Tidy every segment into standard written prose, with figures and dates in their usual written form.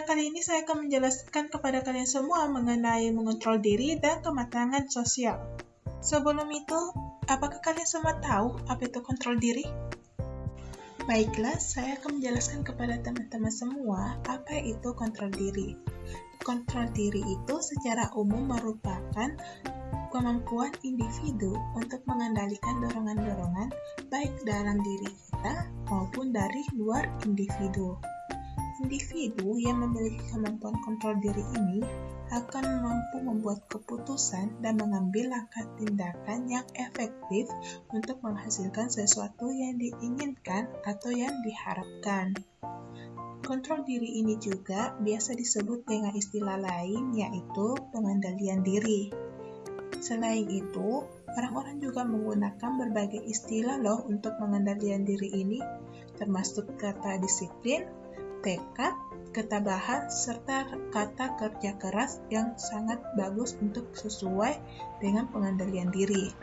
kali ini saya akan menjelaskan kepada kalian semua mengenai mengontrol diri dan kematangan sosial. Sebelum itu, apakah kalian semua tahu apa itu kontrol diri? Baiklah, saya akan menjelaskan kepada teman-teman semua apa itu kontrol diri. Kontrol diri itu secara umum merupakan kemampuan individu untuk mengendalikan dorongan-dorongan baik dalam diri kita maupun dari luar individu. Individu yang memiliki kemampuan kontrol diri ini akan mampu membuat keputusan dan mengambil langkah tindakan yang efektif untuk menghasilkan sesuatu yang diinginkan atau yang diharapkan. Kontrol diri ini juga biasa disebut dengan istilah lain, yaitu pengendalian diri. Selain itu, orang-orang juga menggunakan berbagai istilah untuk pengendalian diri ini, termasuk kata disiplin, tekad, ketabahan, serta kata kerja keras yang sangat bagus untuk sesuai dengan pengendalian diri.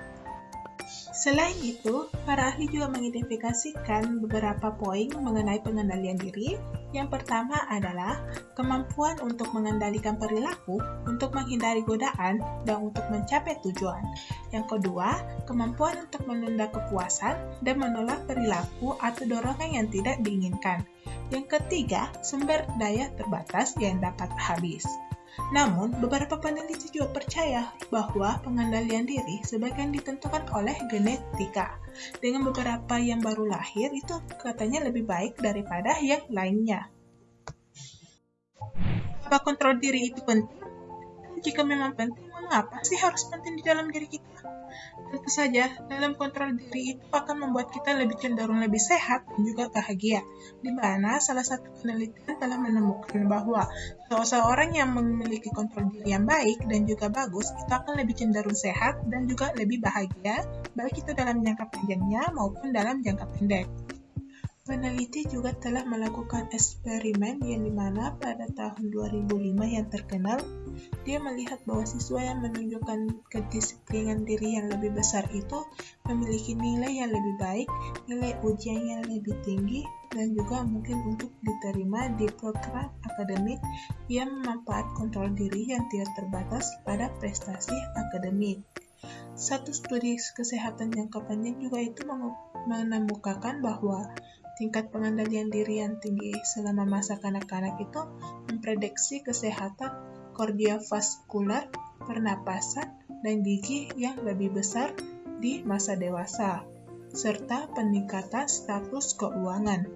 Selain itu, para ahli juga mengidentifikasikan beberapa poin mengenai pengendalian diri. Yang pertama adalah kemampuan untuk mengendalikan perilaku untuk menghindari godaan dan untuk mencapai tujuan. Yang kedua, kemampuan untuk menunda kepuasan dan menolak perilaku atau dorongan yang tidak diinginkan. Yang ketiga, sumber daya terbatas yang dapat habis. Namun, beberapa peneliti juga percaya bahwa pengendalian diri sebagian ditentukan oleh genetika. Dengan beberapa yang baru lahir itu katanya lebih baik daripada yang lainnya. Apa kontrol diri itu penting? Jika memang penting, mengapa sih harus penting di dalam diri kita? Tentu saja, dalam kontrol diri itu akan membuat kita lebih cenderung lebih sehat dan juga bahagia, di mana salah satu penelitian telah menemukan bahwa seseorang yang memiliki kontrol diri yang baik dan juga bagus, itu akan lebih cenderung sehat dan juga lebih bahagia, baik itu dalam jangka panjangnya maupun dalam jangka pendek. Peneliti juga telah melakukan eksperimen yang dimana pada tahun 2005 yang terkenal, dia melihat bahwa siswa yang menunjukkan kedisiplinan diri yang lebih besar itu memiliki nilai yang lebih baik, nilai ujian yang lebih tinggi, dan juga mungkin untuk diterima di program akademik yang memanfaat kontrol diri yang tidak terbatas pada prestasi akademik. Satu studi kesehatan jangka panjang juga itu menemukan bahwa tingkat pengendalian diri yang tinggi selama masa kanak-kanak itu memprediksi kesehatan kardiovaskular, pernapasan, dan gigi yang lebih besar di masa dewasa, serta peningkatan status keuangan.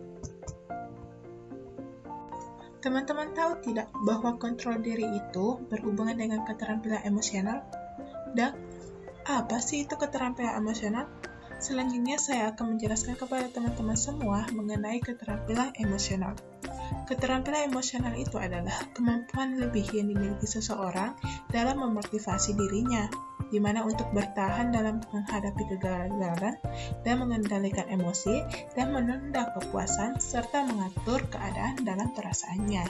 Teman-teman tahu tidak bahwa kontrol diri itu berhubungan dengan keterampilan emosional? Dan apa sih itu keterampilan emosional? Selanjutnya saya akan menjelaskan kepada teman-teman semua mengenai keterampilan emosional. Keterampilan emosional itu adalah kemampuan lebih yang dimiliki seseorang dalam memotivasi dirinya, di mana untuk bertahan dalam menghadapi kegagalan dan mengendalikan emosi dan menunda kepuasan serta mengatur keadaan dalam perasaannya.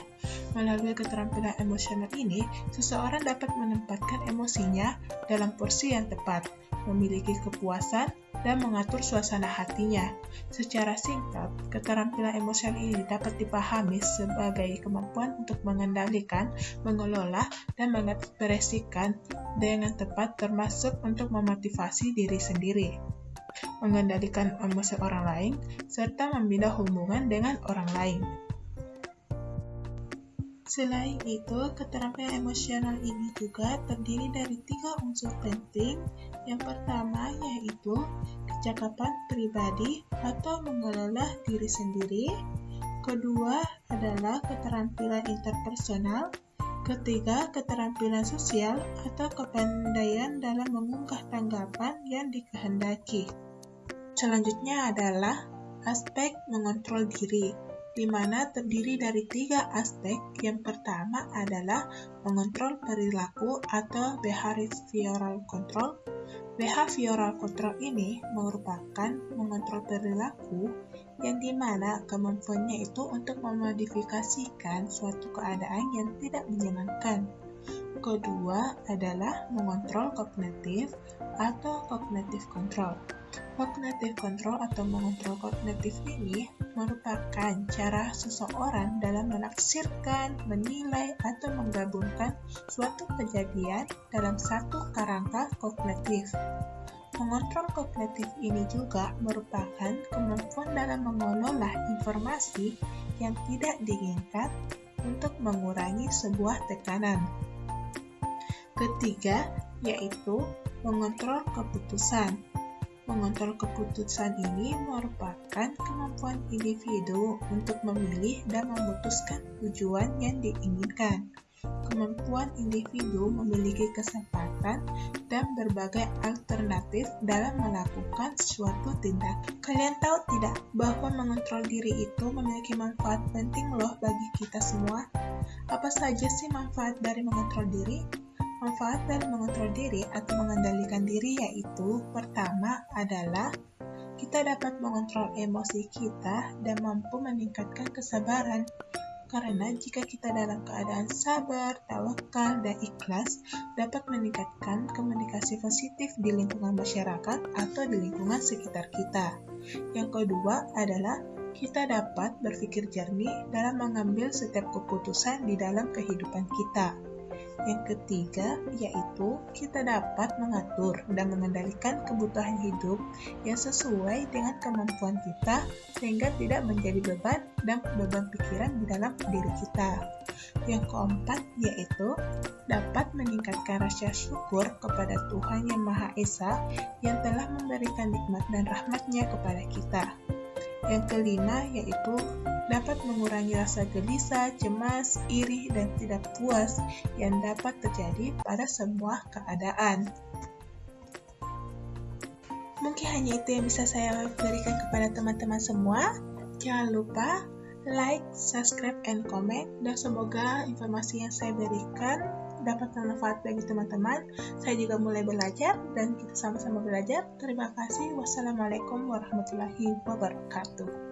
Melalui keterampilan emosional ini, seseorang dapat menempatkan emosinya dalam porsi yang tepat, memiliki kepuasan, dan mengatur suasana hatinya. Secara singkat, keterampilan emosional ini dapat dipahami sebagai kemampuan untuk mengendalikan, mengelola, dan mengekspresikan dengan tepat termasuk untuk memotivasi diri sendiri, mengendalikan emosi orang lain, serta membina hubungan dengan orang lain. Selain itu, keterampilan emosional ini juga terdiri dari 3 unsur penting. Yang pertama yaitu kecakapan pribadi atau mengelola diri sendiri. Kedua adalah keterampilan interpersonal. Ketiga, keterampilan sosial atau kepandaian dalam mengunggah tanggapan yang dikehendaki. Selanjutnya adalah aspek mengontrol diri, di mana terdiri dari 3 aspek. Yang pertama adalah mengontrol perilaku atau behavioral control. Behavioral control ini merupakan mengontrol perilaku yang dimana kemampuannya itu untuk memodifikasikan suatu keadaan yang tidak menyenangkan. Kedua adalah mengontrol kognitif atau cognitive control. Cognitive control atau mengontrol kognitif ini merupakan cara seseorang dalam menaksirkan, menilai, atau menggabungkan suatu kejadian dalam satu kerangka kognitif. Mengontrol kognitif ini juga merupakan kemampuan dalam mengelola informasi yang tidak diinginkan untuk mengurangi sebuah tekanan. Ketiga, yaitu mengontrol keputusan. Mengontrol keputusan ini merupakan kemampuan individu untuk memilih dan memutuskan tujuan yang diinginkan. Kemampuan individu memiliki kesempatan dan berbagai alternatif dalam melakukan suatu tindakan. Kalian tahu tidak bahwa mengontrol diri itu memiliki manfaat penting loh bagi kita semua? Apa saja sih manfaat dari mengontrol diri? Manfaat dari mengontrol diri atau mengendalikan diri yaitu pertama adalah kita dapat mengontrol emosi kita dan mampu meningkatkan kesabaran. Karena jika kita dalam keadaan sabar, tawakal, dan ikhlas, dapat meningkatkan komunikasi positif di lingkungan masyarakat atau di lingkungan sekitar kita. Yang kedua adalah kita dapat berpikir jernih dalam mengambil setiap keputusan di dalam kehidupan kita. Yang ketiga, yaitu kita dapat mengatur dan mengendalikan kebutuhan hidup yang sesuai dengan kemampuan kita sehingga tidak menjadi beban dan beban pikiran di dalam diri kita. Yang keempat, yaitu dapat meningkatkan rasa syukur kepada Tuhan Yang Maha Esa yang telah memberikan nikmat dan rahmat-Nya kepada kita. Yang kelima, yaitu dapat mengurangi rasa gelisah, cemas, iri, dan tidak puas yang dapat terjadi pada sebuah keadaan. Mungkin hanya itu yang bisa saya berikan kepada teman-teman semua. Jangan lupa like, subscribe, and comment, dan semoga informasi yang saya berikan dapat bermanfaat bagi teman-teman. Saya juga mulai belajar dan kita sama-sama belajar. Terima kasih. Wassalamualaikum warahmatullahi wabarakatuh.